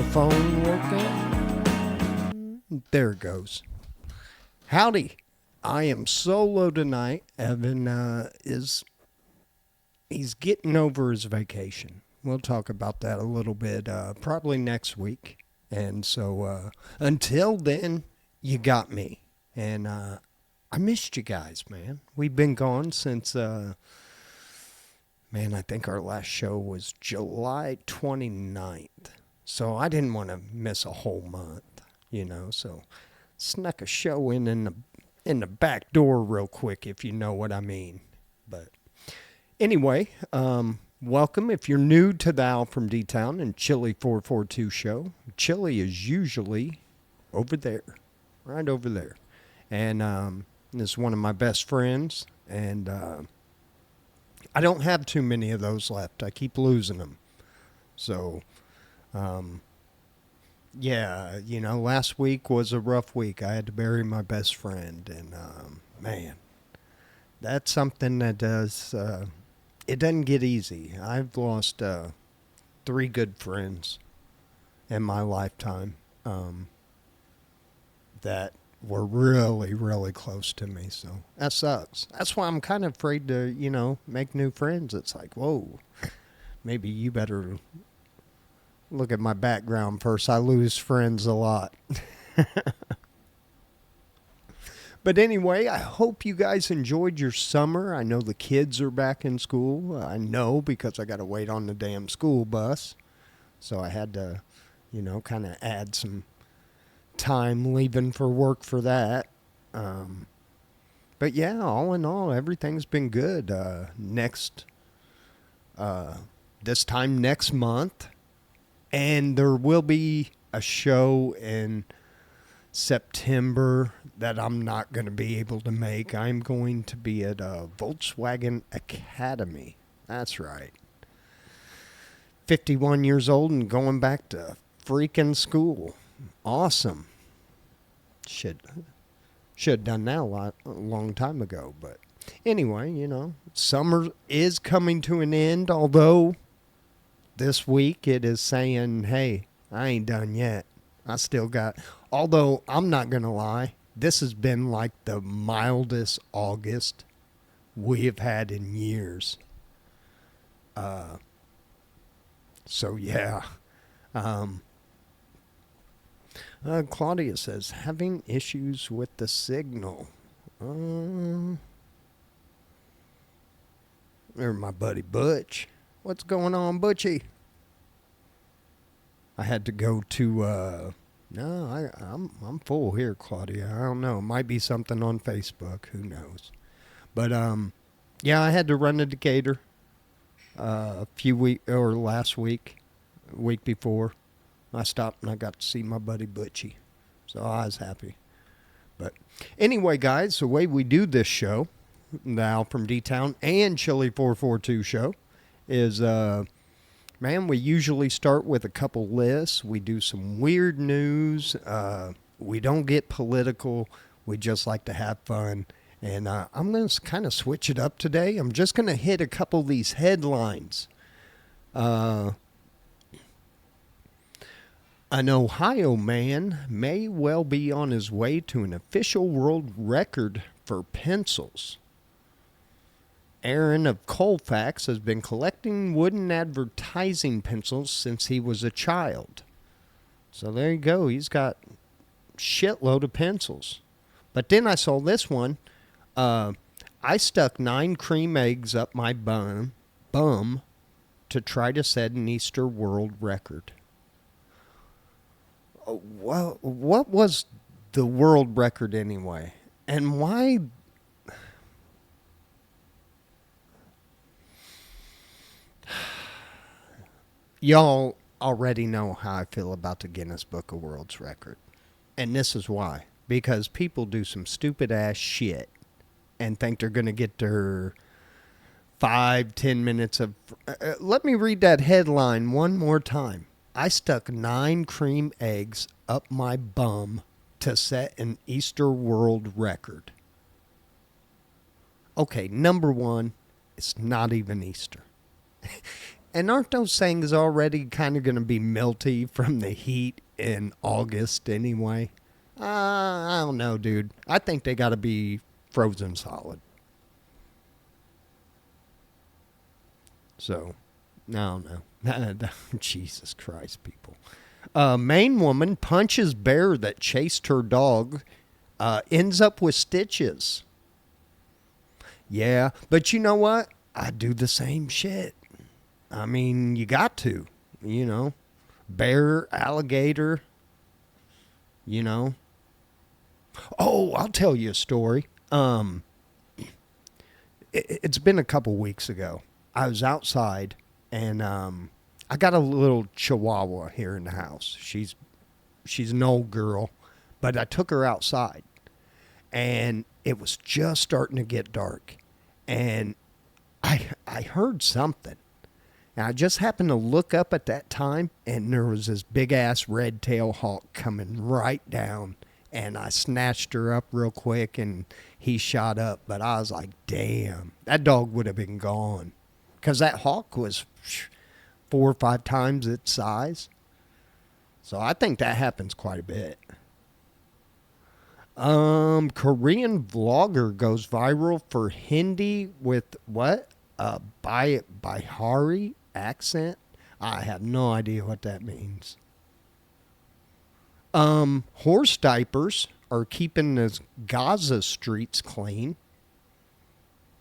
phone working? There it goes. Howdy. I am solo tonight. Evan he's getting over his vacation. We'll talk about that a little bit probably next week. And so until then, you got me. And I missed you guys, man. We've been gone since I think our last show was July 29th. So I didn't want to miss a whole month, so snuck a show in the back door real quick, if you know what I mean. But anyway, welcome. If you're new to the AlfromDtown&Chili442 show, Chili is usually over there, right over there. And this is one of my best friends, and I don't have too many of those left. I keep losing them. So, last week was a rough week. I had to bury my best friend, and man, that's something that does, it doesn't get easy. I've lost 3 good friends in my lifetime that were really, really close to me, so that sucks. That's why I'm kind of afraid to, make new friends. It's like, whoa, maybe you better look at my background first. I lose friends a lot. But anyway, I hope you guys enjoyed your summer. I know the kids are back in school. I know because I got to wait on the damn school bus. So I had to, kind of add some time leaving for work for that. But yeah, all in all, everything's been good. This time next month, and there will be a show in September that I'm not going to be able to make. I'm going to be at Volkswagen Academy. That's right. 51 years old and going back to freaking school. Awesome. Should have done that a long time ago. But anyway, summer is coming to an end, although this week it is saying, hey, I ain't done yet. I still got, although I'm not going to lie, this has been like the mildest August we have had in years. So yeah. Claudia says, having issues with the signal. There's my buddy Butch. What's going on, Butchie? I had to go to, I'm full here, Claudia. I don't know. It might be something on Facebook. Who knows? But, I had to run to Decatur last week, week before. I stopped and I got to see my buddy Butchie. So I was happy. But anyway, guys, the way we do this show, the AlfromDtown and Chili442 show, is, we usually start with a couple lists. We do some weird news. We don't get political. We just like to have fun. And I'm going to kind of switch it up today. I'm just going to hit a couple of these headlines. An Ohio man may well be on his way to an official world record for pencils. Aaron of Colfax has been collecting wooden advertising pencils since he was a child. So there you go. He's got a shitload of pencils. But then I saw this one. I stuck 9 cream eggs up my bum to try to set an Easter world record. Well, what was the world record anyway? And why? Y'all already know how I feel about the Guinness Book of World's Record. And this is why. Because people do some stupid ass shit and think they're going to get their 5-10 minutes of... let me read that headline one more time. I stuck 9 cream eggs up my bum to set an Easter world record. Okay, number one, it's not even Easter. And aren't those things already kind of going to be melty from the heat in August anyway? I don't know, dude. I think they got to be frozen solid. So, no. Jesus Christ, people. Maine woman punches bear that chased her dog, ends up with stitches. Yeah, but you know what? I do the same shit. I mean, you got to, you know. Bear, alligator, you know. Oh, I'll tell you a story. It's been a couple weeks ago. I was outside, and I got a little chihuahua here in the house. She's an old girl, but I took her outside, and it was just starting to get dark, and I heard something. And I just happened to look up at that time, and there was this big-ass red-tailed hawk coming right down. And I snatched her up real quick, and he shot up. But I was like, damn, that dog would have been gone. Because that hawk was 4 or 5 times its size. So I think that happens quite a bit. Korean vlogger goes viral for Hindi with what? Bihari accent? I have no idea what that means. Horse diapers are keeping the Gaza streets clean.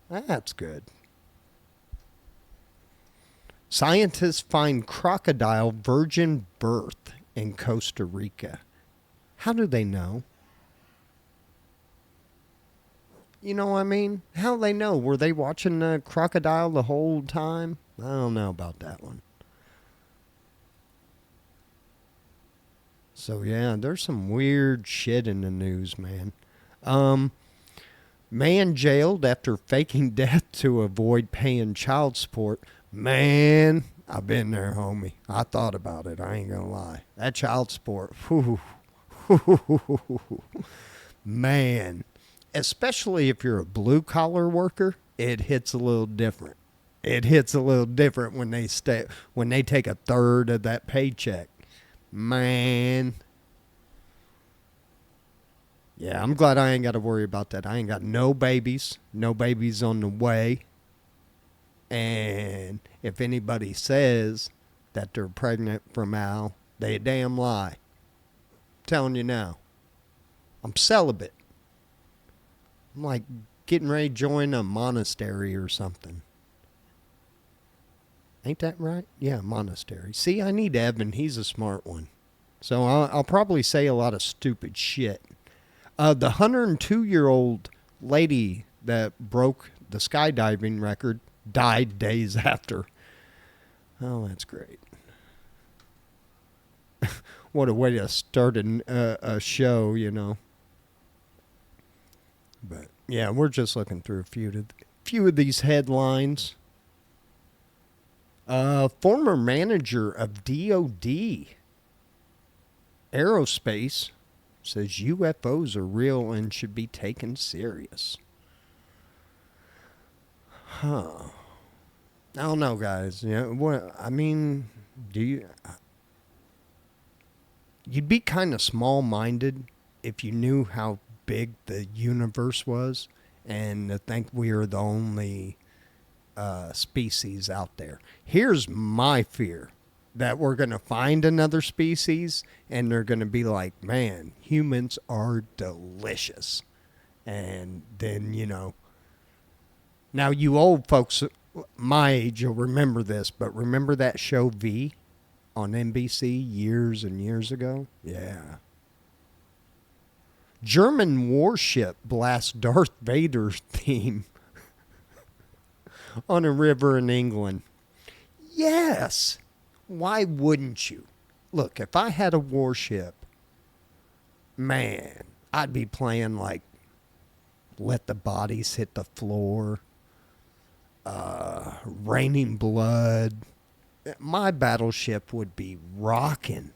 That's good. Scientists find crocodile virgin birth in Costa Rica. How do they know? You know what I mean? How do they know? Were they watching the crocodile the whole time? I don't know about that one. So yeah, there's some weird shit in the news, man. Man jailed after faking death to avoid paying child support. Man, I've been there, homie. I thought about it. I ain't gonna lie. That child support, whew, man. Especially if you're a blue collar worker, it hits a little different. It hits a little different when they take a third of that paycheck. Man. Yeah, I'm glad I ain't got to worry about that. I ain't got no babies on the way. And if anybody says that they're pregnant from Al, they a damn lie. I'm telling you now. I'm celibate. I'm like getting ready to join a monastery or something. Ain't that right? Yeah, monastery. See, I need Evan. He's a smart one. So I'll probably say a lot of stupid shit. The 102-year-old lady that broke the skydiving record died days after. Oh, that's great. What a way to start a show, you know. But yeah, we're just looking through a few of these headlines. Former manager of DOD Aerospace says UFOs are real and should be taken serious. Huh. I don't know, guys. You know, what I mean, you'd be kind of small-minded if you knew how big the universe was and to think we are the only species out there. Here's my fear, that we're going to find another species and they're going to be like, man, humans are delicious. And then, you know, now you old folks my age, you'll remember this, but remember that show V on NBC years and years ago? Yeah. German warship blasts Darth Vader's theme on a river in England. Yes. Why wouldn't you? Look, if I had a warship, man, I'd be playing like Let the Bodies Hit the Floor, Raining Blood. My battleship would be rocking.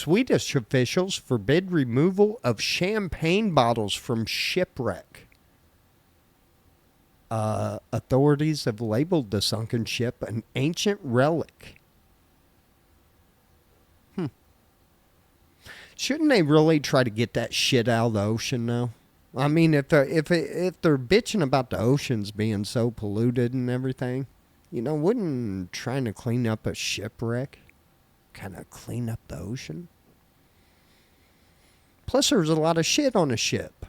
Swedish officials forbid removal of champagne bottles from shipwreck. Authorities have labeled the sunken ship an ancient relic. Shouldn't they really try to get that shit out of the ocean now? I mean, if they're bitching about the oceans being so polluted and everything, wouldn't trying to clean up a shipwreck kind of clean up the ocean? Plus, there's a lot of shit on a ship.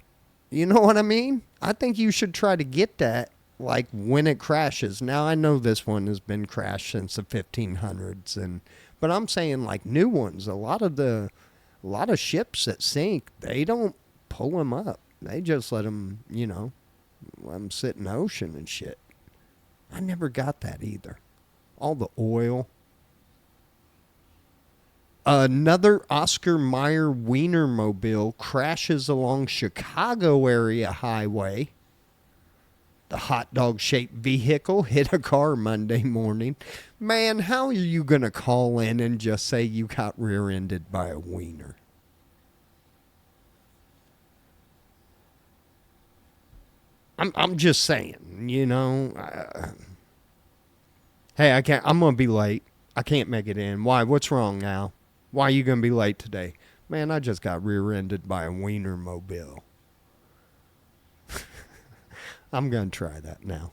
You know what I mean? I think you should try to get that, like, when it crashes. Now, I know this one has been crashed since the 1500s, but I'm saying, like, new ones. A lot of ships that sink, they don't pull them up. They just let them, let them sit in the ocean and shit. I never got that either. All the oil. Another Oscar Mayer Wienermobile crashes along Chicago area highway. The hot dog-shaped vehicle hit a car Monday morning. Man, how are you going to call in and just say you got rear-ended by a wiener? I'm just saying, hey, I'm going to be late. I can't make it in. Why? What's wrong now? Why are you going to be late today? Man, I just got rear-ended by a Wienermobile. I'm going to try that now.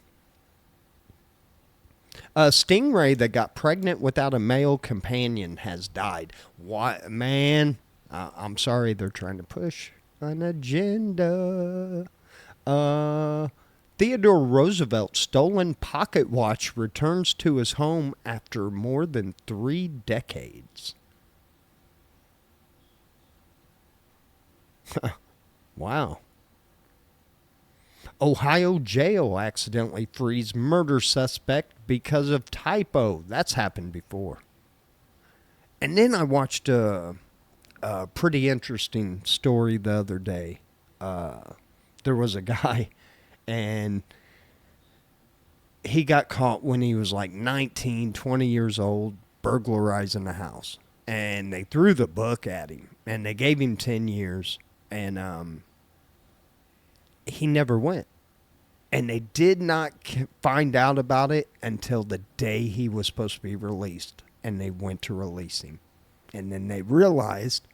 A stingray that got pregnant without a male companion has died. Why? Man, I'm sorry, they're trying to push an agenda. Theodore Roosevelt's stolen pocket watch returns to his home after more than 3 decades. Wow. Ohio jail accidentally frees murder suspect because of typo. That's happened before. And then I watched a pretty interesting story the other day. There was a guy, and he got caught when he was like 19, 20 years old, burglarizing a house. And they threw the book at him, and they gave him 10 years. And he never went. And they did not find out about it until the day he was supposed to be released. And they went to release him. And then they realized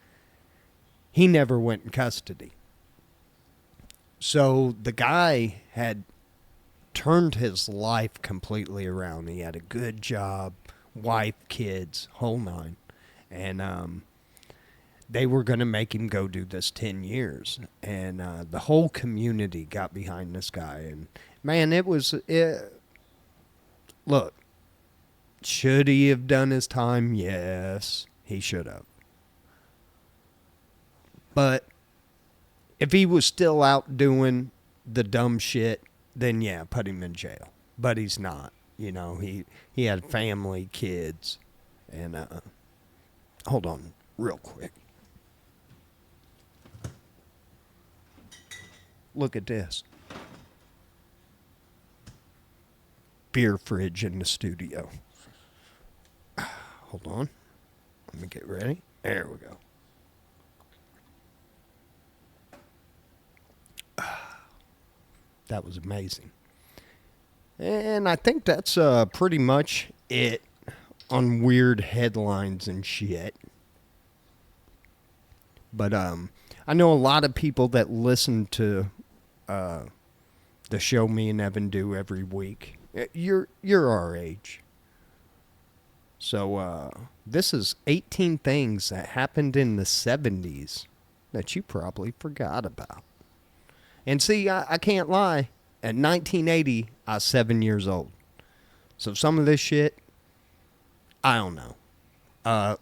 he never went in custody. So the guy had turned his life completely around. He had a good job, wife, kids, whole nine. And they were going to make him go do this 10 years. And the whole community got behind this guy. And, man, look, should he have done his time? Yes, he should have. But if he was still out doing the dumb shit, then, yeah, put him in jail. But he's not. He had family, kids. And hold on real quick. Look at this. Beer fridge in the studio. Hold on. Let me get ready. There we go. That was amazing. And I think that's pretty much it on weird headlines and shit. But I know a lot of people that listen to the show me and Evan do every week. You're our age. So this is 18 things that happened in the 70s that you probably forgot about. And see, I can't lie. At 1980, I was 7 years old. So some of this shit, I don't know.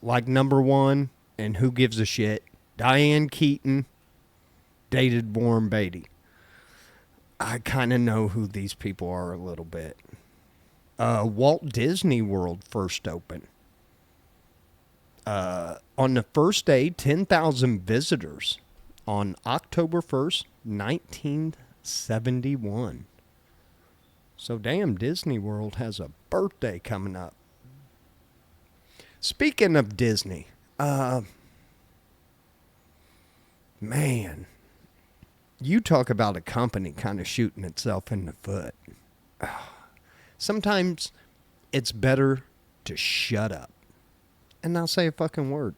Like number one, and who gives a shit, Diane Keaton dated Warren Beatty. I kind of know who these people are a little bit. Walt Disney World first opened. On the first day, 10,000 visitors on October 1st, 1971. So damn, Disney World has a birthday coming up. Speaking of Disney, Man, you talk about a company kind of shooting itself in the foot. Sometimes it's better to shut up and not say a fucking word.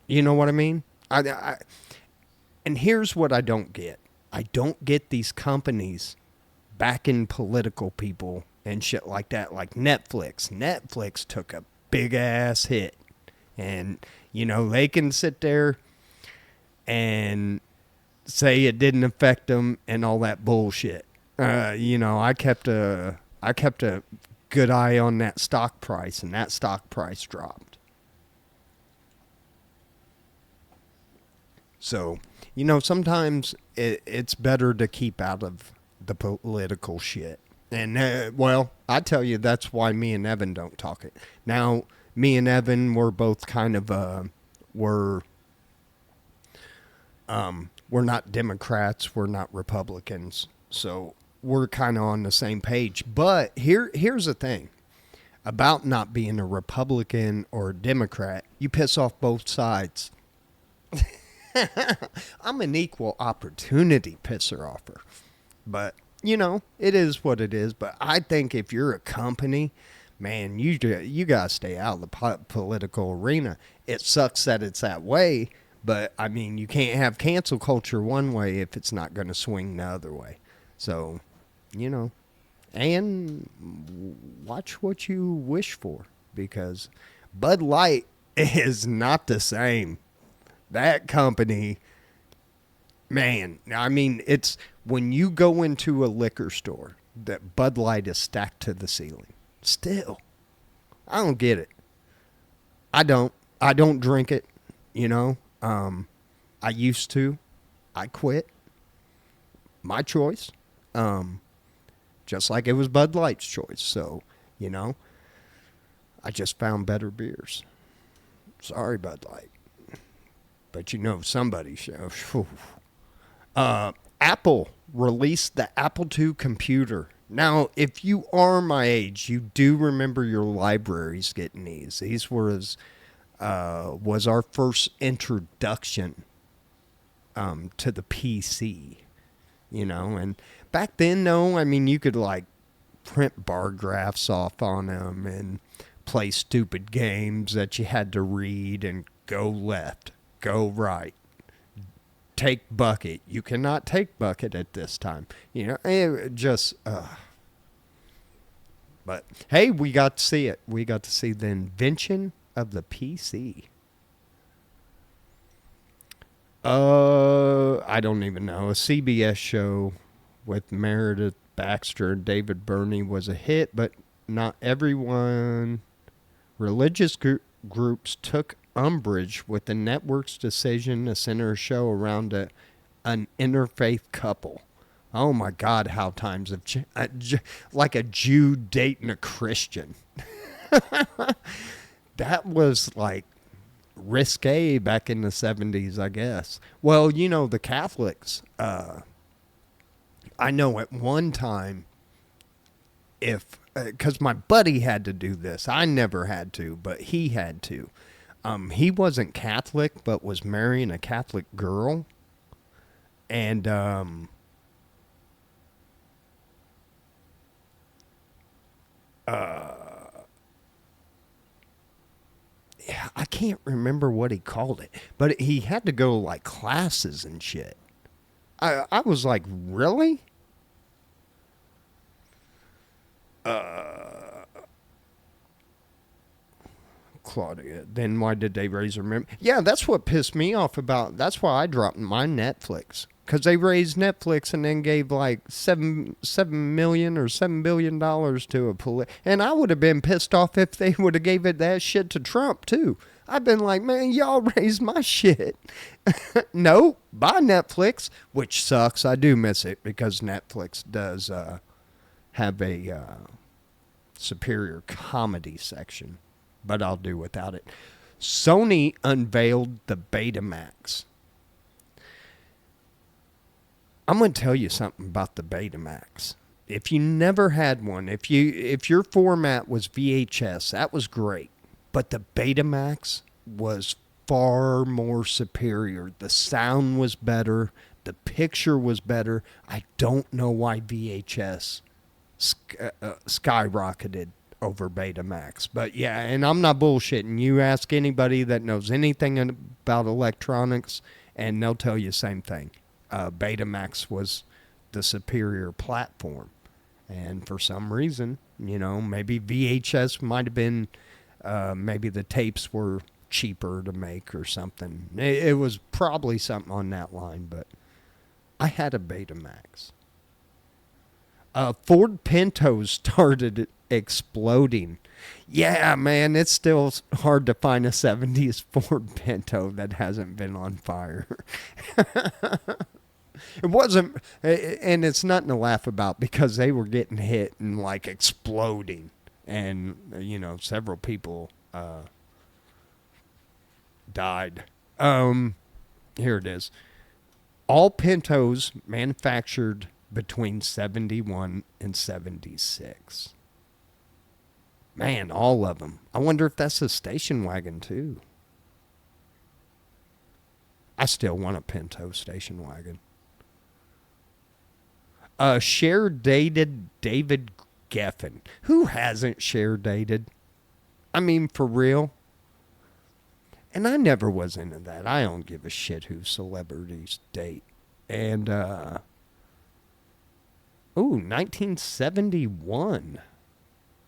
You know what I mean? And here's what I don't get. I don't get these companies backing political people and shit like that, like Netflix. Netflix took a big ass hit. And, you know, they can sit there and say it didn't affect them and all that bullshit. You know, I kept a good eye on that stock price, and that stock price dropped. So, you know, sometimes it's better to keep out of the political shit. And, well, I tell you, that's why me and Evan don't talk it. Now, me and Evan, we're both kind of, we're not Democrats, we're not Republicans, so we're kind of on the same page. But here's the thing about not being a Republican or a Democrat: you piss off both sides. I'm an equal opportunity pisser offer, but you know, it is what it is. But I think if you're a company, man, you gotta stay out of the political arena. It sucks that it's that way. But, I mean, you can't have cancel culture one way if it's not going to swing the other way. So, you know, and watch what you wish for, because Bud Light is not the same. That company, man, I mean, it's when you go into a liquor store, that Bud Light is stacked to the ceiling. Still, I don't get it. I don't drink it, you know. I used to. I quit. My choice. Just like it was Bud Light's choice. So, you know, I just found better beers. Sorry, Bud Light. But you know, somebody should. Apple released the Apple II computer. Now, if you are my age, you do remember your libraries getting these. These was our first introduction to the PC, you know. And back then, though, I mean, you could like print bar graphs off on them and play stupid games that you had to read and go left, go right, take bucket. You cannot take bucket at this time, you know. It just but hey, we got to see it. We got to see the invention of the PC. I don't even know. A CBS show with Meredith Baxter and David Burney was a hit, but not everyone. Religious groups took umbrage with the network's decision to center a show around an interfaith couple. Oh my God, how times have changed. Like a Jew dating a Christian. That was like risque back in the 70s, I guess. Well, you know, the Catholics, I know at one time, because my buddy had to do this. I never had to, but he had to. He wasn't Catholic, but was marrying a Catholic girl. And, I can't remember what he called it, but he had to go like classes and shit. I was like, really? Claudia, then why did they raise her? Yeah, that's what pissed me off about. That's why I dropped my Netflix, because they raised Netflix and then gave like $7 million or $7 billion to a and I would have been pissed off if they would have gave it that shit to Trump too. I've been like, man, y'all raised my shit. No, buy Netflix, which sucks. I do miss it because Netflix does have a superior comedy section, but I'll do without it. Sony unveiled the Betamax. I'm going to tell you something about the Betamax. If you never had one, if your format was VHS, that was great. But the Betamax was far more superior. The sound was better. The picture was better. I don't know why VHS skyrocketed over Betamax. But yeah, and I'm not bullshitting. You ask anybody that knows anything about electronics, and they'll tell you the same thing. Betamax was the superior platform. And for some reason, maybe VHS might have been, maybe the tapes were cheaper to make or something. It was probably something on that line, but I had a Betamax. Ford Pintos started exploding. Yeah, man, it's still hard to find a 70s Ford Pinto that hasn't been on fire. It wasn't, and it's nothing to laugh about because they were getting hit and like exploding. And, several people died. Here it is. All Pintos manufactured between 71 and 76. Man, all of them. I wonder if that's a station wagon too. I still want a Pinto station wagon. Share dated David Geffen. Who hasn't share dated? I mean, for real. And I never was into that. I don't give a shit who celebrities date. And, 1971.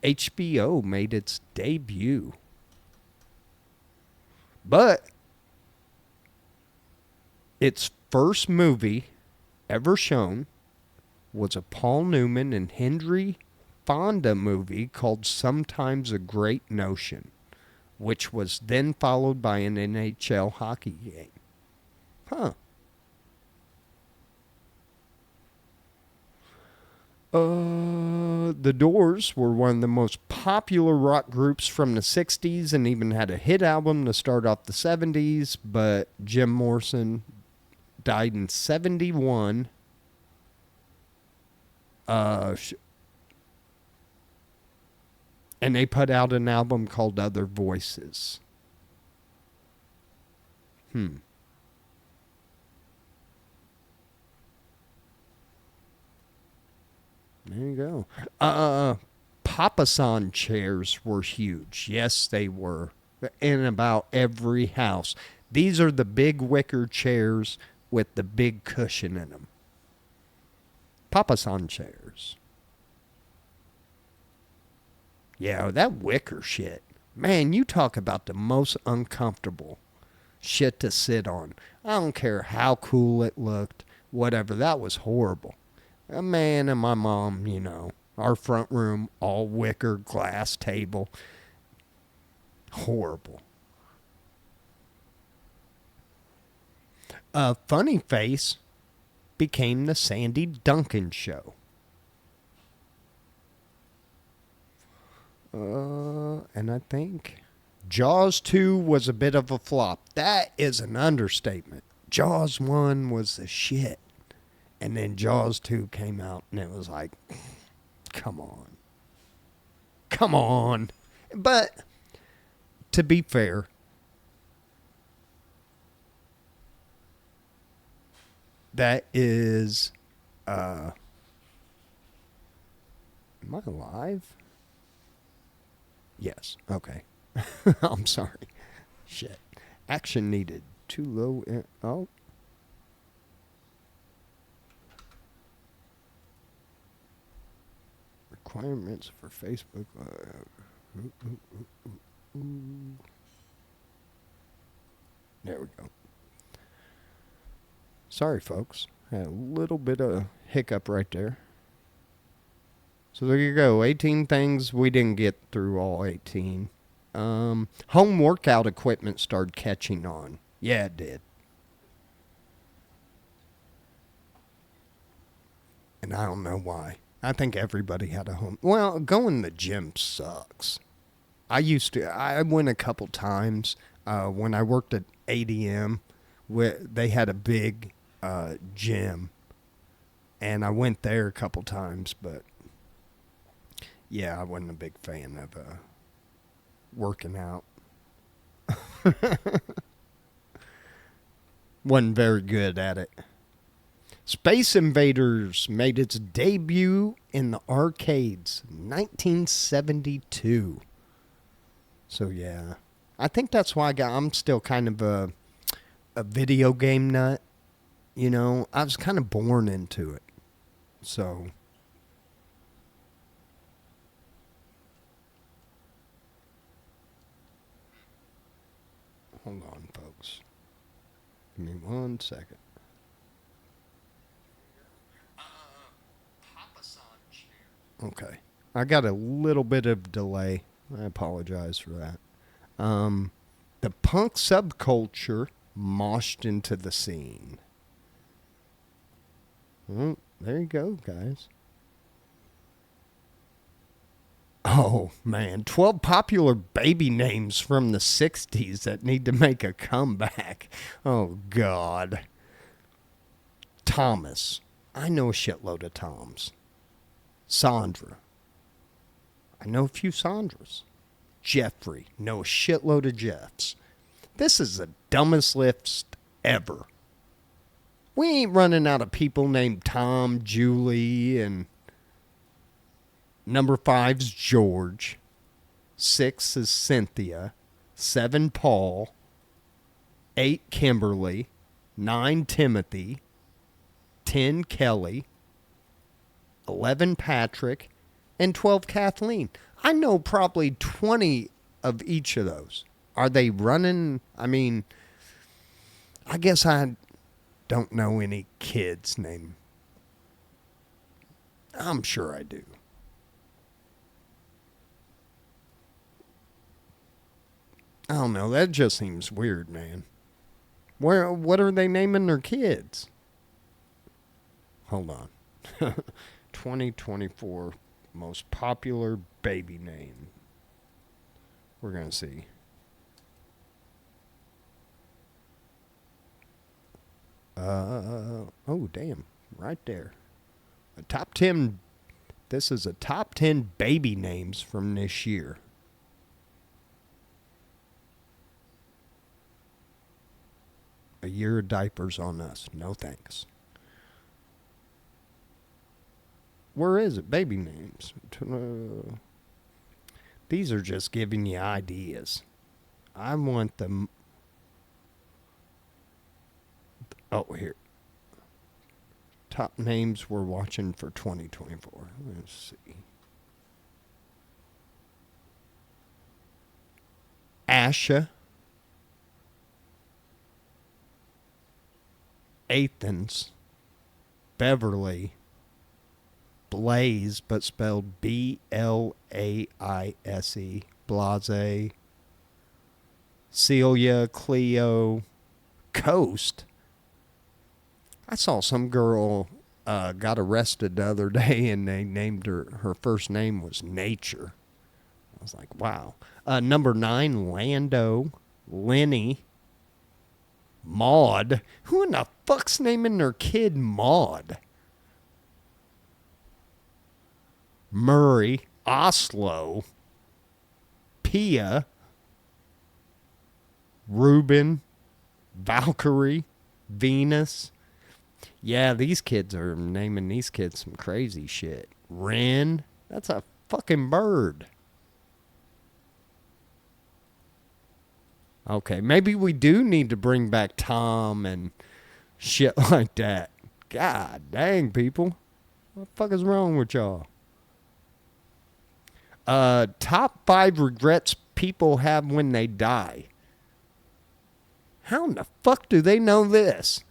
HBO made its debut. But its first movie ever shown was a Paul Newman and Henry Fonda movie called Sometimes a Great Notion, which was then followed by an NHL hockey game. Huh. The Doors were one of the most popular rock groups from the 60s and even had a hit album to start off the 70s, but Jim Morrison died in 71. And they put out an album called Other Voices. There you go. Papasan chairs were huge. Yes, they were. In about every house. These are the big wicker chairs with the big cushion in them. Papasan chairs. Yeah, that wicker shit. Man, you talk about the most uncomfortable shit to sit on. I don't care how cool it looked. Whatever. That was horrible. A man and my mom, our front room, all wicker, glass table. Horrible. Funny Face became the Sandy Duncan show. And I think Jaws 2 was a bit of a flop. That is an understatement. Jaws 1 was the shit. And then Jaws 2 came out, and it was like, come on. Come on. But, to be fair, that is, am I alive? Yes. Okay. I'm sorry. Shit. Action needed. Too low. Oh. Requirements for Facebook. There we go. Sorry, folks. Had a little bit of hiccup right there. So there you go. 18 things. We didn't get through all 18. Home workout equipment started catching on. Yeah, it did. And I don't know why. I think everybody had a home. Well, going to the gym sucks. I went a couple times when I worked at ADM. They had a big gym. And I went there a couple times, but yeah, I wasn't a big fan of working out. Wasn't very good at it. Space Invaders made its debut in the arcades 1972. So yeah. I think that's why I'm still kind of a video game nut. You know, I was kind of born into it. So hold on, folks. Give me 1 second. Okay. I got a little bit of delay. I apologize for that. The punk subculture moshed into the scene. Well, there you go, guys. Oh, man. 12 popular baby names from the 60s that need to make a comeback. Oh, God. Thomas. I know a shitload of Toms. Sandra. I know a few Sandras. Jeffrey. Know a shitload of Jeffs. This is the dumbest list ever. We ain't running out of people named Tom, Julie, and number 5's George. 6 is Cynthia. 7, Paul. 8, Kimberly. 9, Timothy. 10, Kelly. 11, Patrick. And 12, Kathleen. I know probably 20 of each of those. Are they running? I mean, I guess I don't know any kids named. I'm sure I do. I don't know. That just seems weird, man. What are they naming their kids? Hold on. 2024 most popular baby name. We're going to see. Oh, damn. Right there. A top 10. This is a top 10 baby names from this year. A year of diapers on us. No thanks. Where is it? Baby names. These are just giving you ideas. I want them. Oh, here. Top names we're watching for 2024. Let's see. Asha. Athens. Beverly. Blaze, but spelled Blaise. Blase. Celia. Cleo. Coast. I saw some girl got arrested the other day and they named her first name was Nature. I was like, wow. Number 9, Lando. Lenny. Maud. Who in the fuck's naming their kid Maud? Murray. Oslo. Pia. Ruben. Valkyrie. Venus. Yeah, these kids are naming these kids some crazy shit. Wren. That's a fucking bird. Okay, maybe we do need to bring back Tom and shit like that. God dang, people. What the fuck is wrong with y'all? Top 5 regrets people have when they die. How in the fuck do they know this?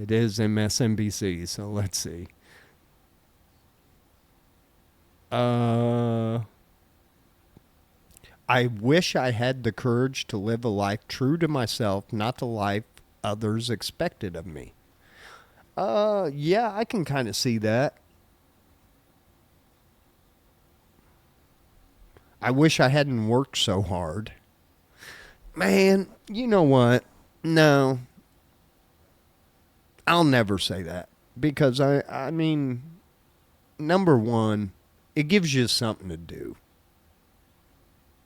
It is MSNBC, so let's see. I wish I had the courage to live a life true to myself, not the life others expected of me. Yeah, I can kind of see that. I wish I hadn't worked so hard. Man, you know what? No. I'll never say that. Because, I mean, number one, it gives you something to do.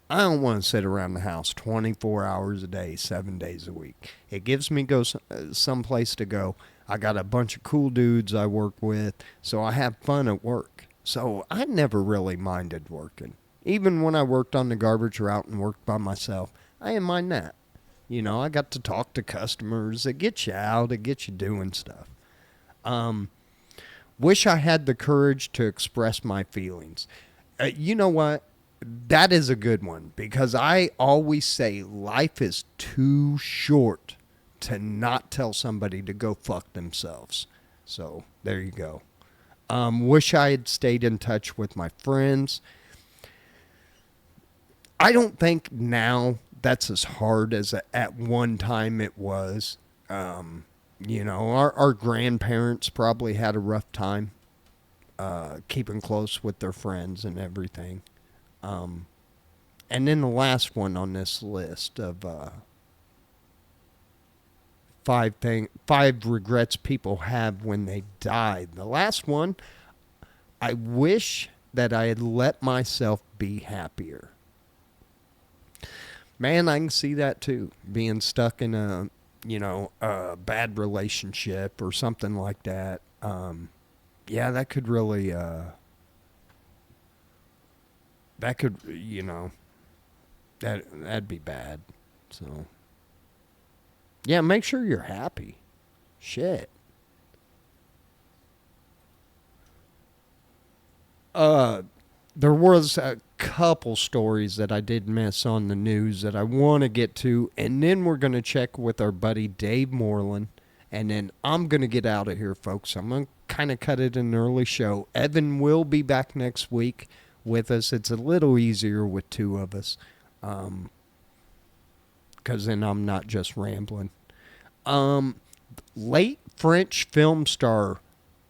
I don't want to sit around the house 24 hours a day, 7 days a week. It gives me go someplace to go. I got a bunch of cool dudes I work with, so I have fun at work. So I never really minded working. Even when I worked on the garbage route and worked by myself, I didn't mind that. You know, I got to talk to customers. It gets you out. It gets you doing stuff. Wish I had the courage to express my feelings. You know what? That is a good one because I always say life is too short to not tell somebody to go fuck themselves. So there you go. Wish I had stayed in touch with my friends. I don't think now that's as hard as at one time it was. You know, our grandparents probably had a rough time keeping close with their friends and everything. And then the last one on this list of five regrets people have when they die. The last one, I wish that I had let myself be happier. Man, I can see that too. Being stuck in a bad relationship or something like that. Yeah, that could really, that'd be bad. So, yeah, make sure you're happy. Shit. There was a couple stories that I did miss on the news that I want to get to, and then we're going to check with our buddy Dave Moreland, and then I'm going to get out of here, folks. I'm going to kind of cut it an early show. Evan will be back next week with us. It's a little easier with two of us, because then I'm not just rambling. Late French film star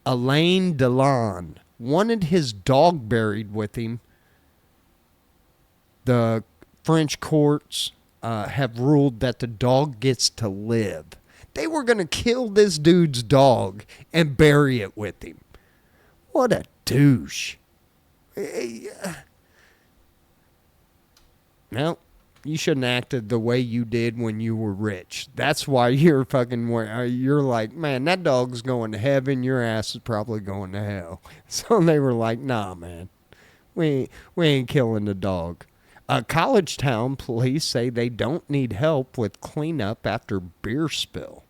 Alain Delon wanted his dog buried with him. The French courts have ruled that the dog gets to live. They were going to kill this dude's dog and bury it with him. What a douche. Well, you shouldn't have acted the way you did when you were rich. That's why you're like, man, that dog's going to heaven. Your ass is probably going to hell. So they were like, nah, man, we ain't killing the dog. College Town police say they don't need help with cleanup after beer spill.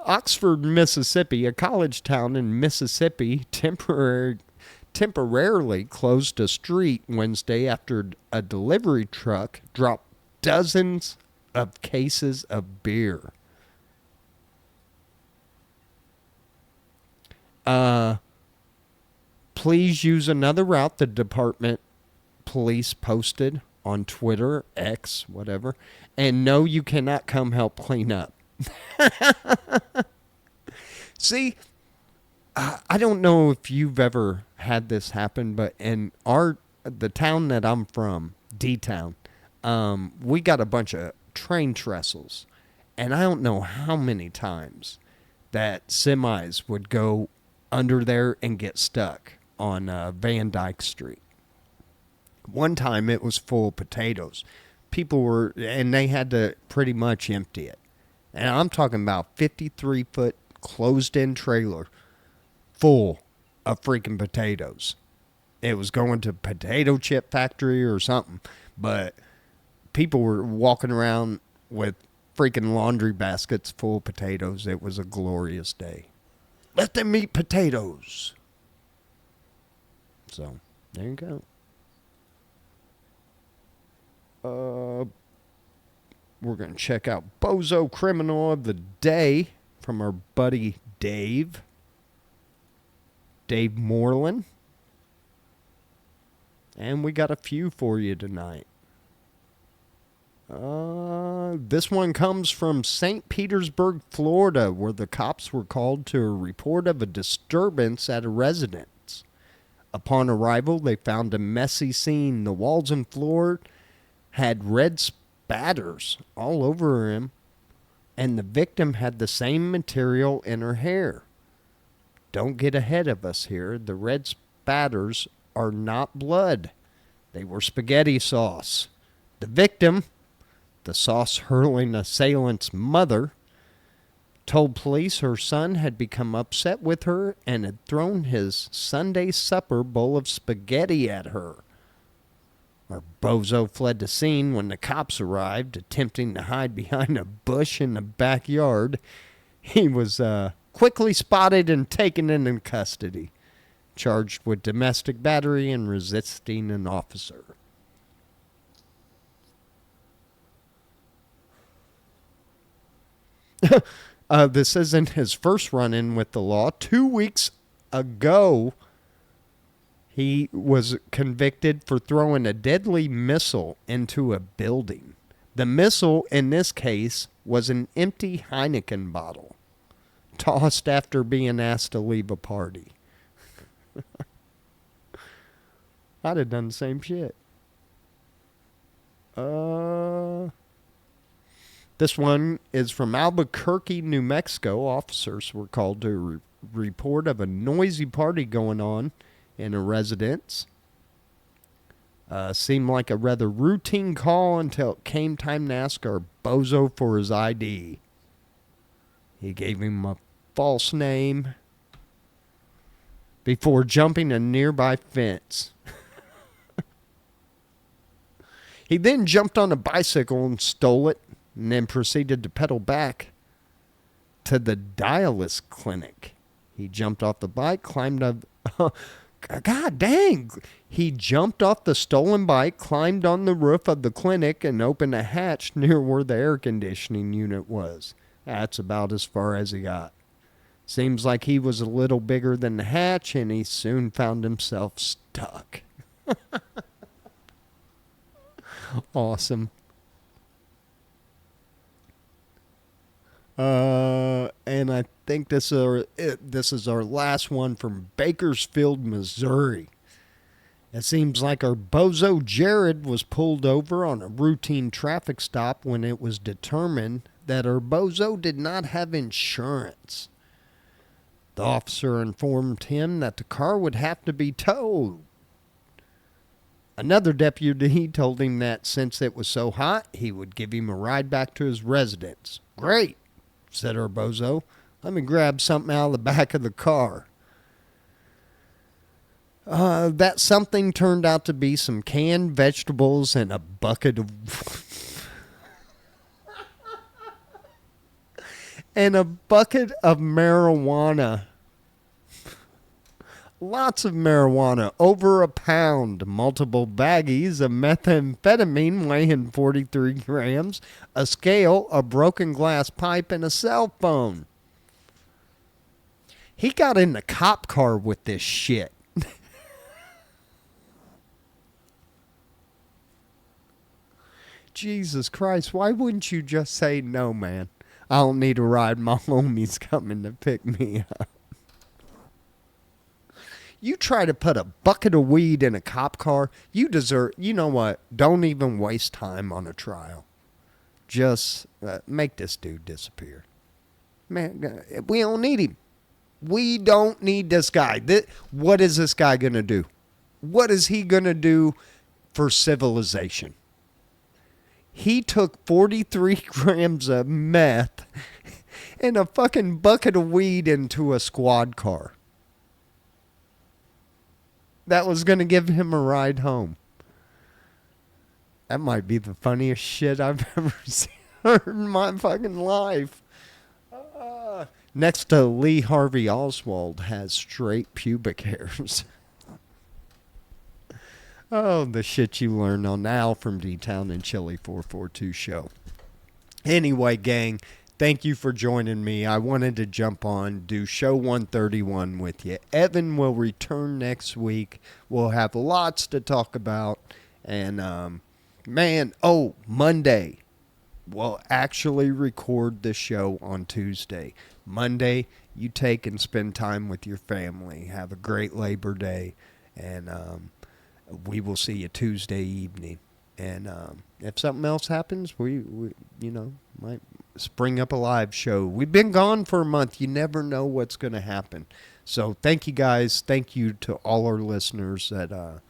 Oxford, Mississippi, a college town in Mississippi, temporarily closed a street Wednesday after a delivery truck dropped dozens of cases of beer. Please use another route, the department police posted on Twitter, X, whatever. And no, you cannot come help clean up. See, I don't know if you've ever had this happen, but in the town that I'm from, D-Town, we got a bunch of train trestles. And I don't know how many times that semis would go under there and get stuck on Van Dyke Street. One time it was full of potatoes. And they had to pretty much empty it. And I'm talking about 53-foot closed-in trailer full of freaking potatoes. It was going to a potato chip factory or something. But people were walking around with freaking laundry baskets full of potatoes. It was a glorious day. Let them eat potatoes. So, there you go. We're going to check out Bozo Criminal of the Day from our buddy Dave Moreland. And we got a few for you tonight. This one comes from St. Petersburg, Florida, where the cops were called to a report of a disturbance at a residence. Upon arrival, they found a messy scene. The walls and floor had red spatters all over him, and the victim had the same material in her hair. Don't get ahead of us here. The red spatters are not blood. They were spaghetti sauce. The victim, the sauce-hurling assailant's mother, told police her son had become upset with her and had thrown his Sunday supper bowl of spaghetti at her. Our bozo fled the scene when the cops arrived, attempting to hide behind a bush in the backyard. He was quickly spotted and taken into custody, charged with domestic battery and resisting an officer. This isn't his first run-in with the law. 2 weeks ago, he was convicted for throwing a deadly missile into a building. The missile, in this case, was an empty Heineken bottle, tossed after being asked to leave a party. I'd have done the same shit. This one is from Albuquerque, New Mexico. Officers were called to a report of a noisy party going on in a residence. Seemed like a rather routine call until it came time to ask our bozo for his ID. He gave him a false name before jumping a nearby fence. He then jumped on a bicycle and stole it, and then proceeded to pedal back to the dialysis clinic. He jumped off the bike, climbed up... God dang! He jumped off the stolen bike, climbed on the roof of the clinic, and opened a hatch near where the air conditioning unit was. That's about as far as he got. Seems like he was a little bigger than the hatch, and he soon found himself stuck. Awesome. And I think this is our last one from Bakersfield, Missouri. It seems like our bozo Jared was pulled over on a routine traffic stop when it was determined that our bozo did not have insurance. The officer informed him that the car would have to be towed. Another deputy told him that since it was so hot, he would give him a ride back to his residence. Great, said our bozo. Let me grab something out of the back of the car. That something turned out to be some canned vegetables and a bucket of... and a bucket of marijuana. Lots of marijuana, over a pound, multiple baggies of methamphetamine weighing 43 grams, a scale, a broken glass pipe, and a cell phone. He got in the cop car with this shit. Jesus Christ, why wouldn't you just say, no, man, I don't need a ride, my homie's coming to pick me up. You try to put a bucket of weed in a cop car, you deserve, you know what, don't even waste time on a trial. Just make this dude disappear. Man, we don't need him. We don't need this guy. What is this guy going to do? What is he going to do for civilization? He took 43 grams of meth and a fucking bucket of weed into a squad car. That was going to give him a ride home. That might be the funniest shit I've ever heard in my fucking life. Next to Lee Harvey Oswald has straight pubic hairs. Oh, the shit you learn on the AlfromDtown&Chili442 show. Anyway, gang, thank you for joining me. I wanted to jump on, do show 131 with you. Evan will return next week. We'll have lots to talk about. And, Monday. We'll actually record the show on Tuesday. Monday, you take and spend time with your family. Have a great Labor Day. And we will see you Tuesday evening. And if something else happens, we might spring up a live show. We've been gone for a month. You never know what's going to happen. So thank you guys. Thank you to all our listeners that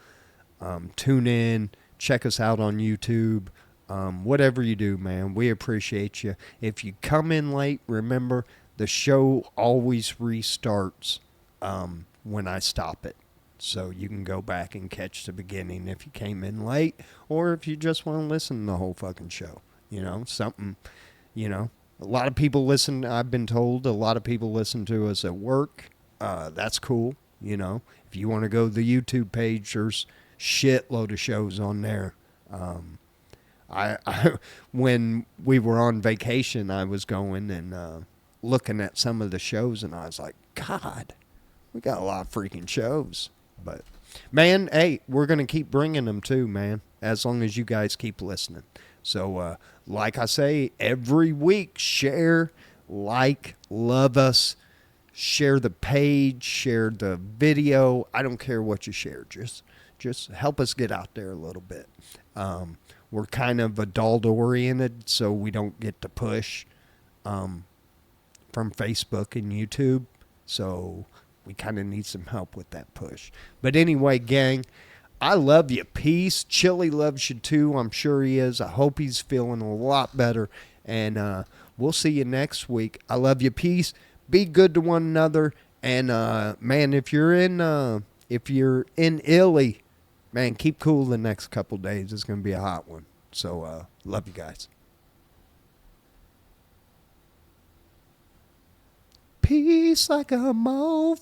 tune in, check us out on YouTube. Whatever you do, man, we appreciate you. If you come in late, remember the show always restarts when I stop it. So you can go back and catch the beginning if you came in late, or if you just want to listen to the whole fucking show. You know, something, you know. A lot of people listen, I've been told, a lot of people listen to us at work. That's cool, you know. If you want to go to the YouTube page, there's shitload of shows on there. I when we were on vacation, I was going and looking at some of the shows, and I was like, God, we got a lot of freaking shows. But, man, hey, we're going to keep bringing them too, man, as long as you guys keep listening. So, like I say, every week, share, like, love us, share the page, share the video. I don't care what you share. Just help us get out there a little bit. We're kind of adult-oriented, so we don't get to push from Facebook and YouTube. So we kind of need some help with that push. But anyway, gang, I love you. Peace. Chili loves you too. I'm sure he is. I hope he's feeling a lot better. And we'll see you next week. I love you. Peace. Be good to one another. And man, if you're in Illy, man, keep cool the next couple days. It's going to be a hot one. So love you guys. Peace like a mofo.